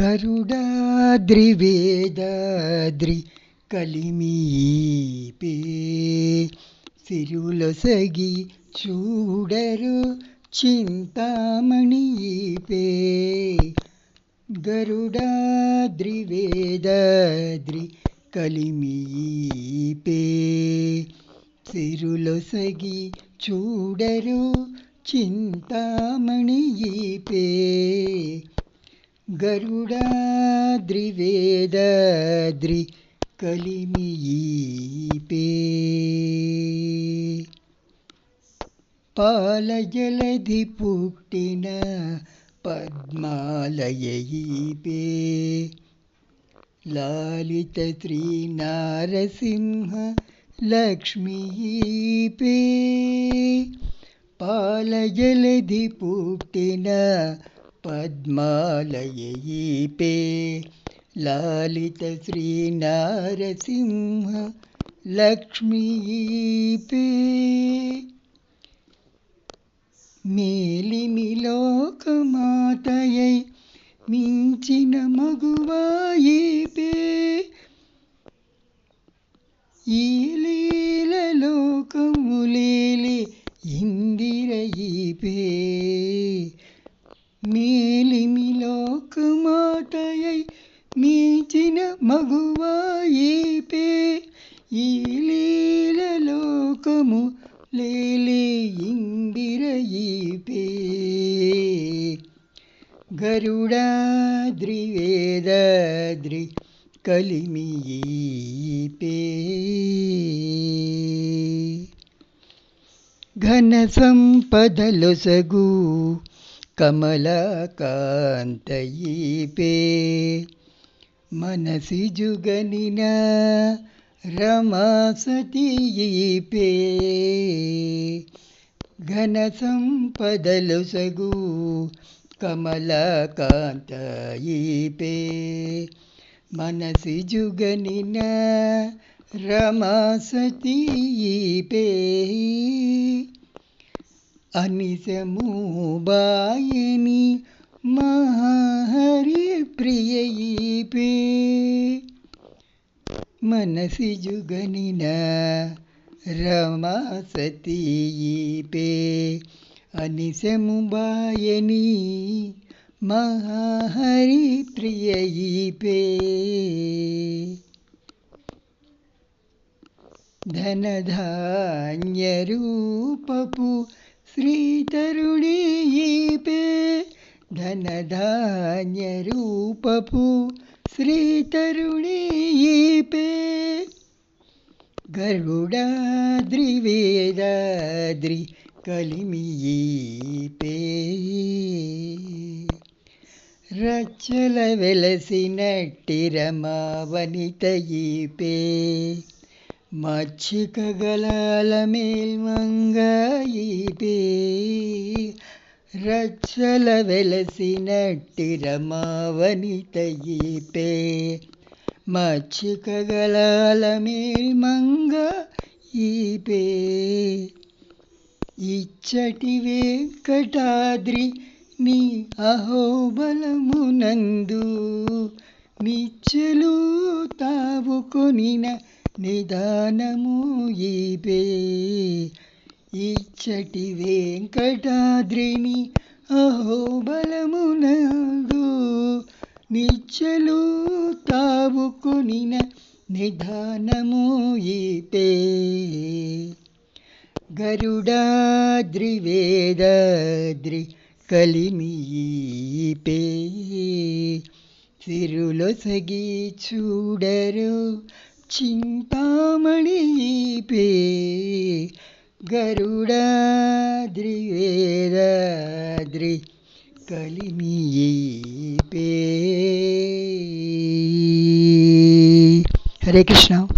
గరుడాద్రివేదాద్రి కలిమీపే సిరులొసగి చూడరు చింతామణీపే. గరుడాద్రివేదాద్రి కలిమీపే సిరులొసగి చూడరు చింతామణీపే. గరుడాద్రివేదాద్రి కలిమీపే. పాలజలధి పుట్టిన పద్మాలయీపే లాలిత శ్రీ నారసింహ లక్ష్మీపే. పాలజలధి పుట్టిన పద్మాలయీపే లాలిత శ్రీ నారసింహ లక్ష్మీపే. మేలిమిలోకమాతయై మించిన మగువాయీపే. ఈ లీలలోకములేలి ఇందిరయీపే. మేలిమిలోకమాతయై మించిన మగువాయీపే. ఈ లీలలోకము లేలే ఇందిరయీపే. గరుడాద్రివేదాద్రి కలిమీపే. ఘన సంపదలొసగు కమలాకాంతయీపే మనసిజుగనిన రమాసతీయీపే. ఘన సంపదలొసగు కమలాకాంతయీపే మనసిజుగనిన రమాసతీయీపే. అనిశము బాయని మహాహరి ప్రియయీపే. మనసిజుగనిన రమాసతీయీపే. అనిశము బాయని మహాహరి ప్రియయీపే. ధనధాన్యరూపపు శ్రీతరుణీయీపే. ధనధాన్యరూపపు శ్రీతరుణీయీపే. గరుడాద్రివేదాద్రి కలిమీపే. రచ్చల వెలసినట్టి రమావనితయీపే. మచ్చికగలాల మేల్మంగాయీపే. రచ్చల వెలసినట్టి రమావనితయీపే. మచ్చికగలాల మేల్మంగాయీపే. ఇచ్చటి వెంకటాద్రి నీ అహోబలమునందు నిచ్చెలు తావు కొనిన నిదానము ఈపే. ఇచ్చటి వెంకటాద్రిని అహోబలమునందు నిచ్చెలు తావు కొనిన నిదానము ఈపే. గరుడాద్రివేదాద్రి కలిమీపే సిరులొసగి చూడరు చింతామణీపే. గరుడాద్రివేదాద్రి కలిమీపే. హరే కృష్ణ.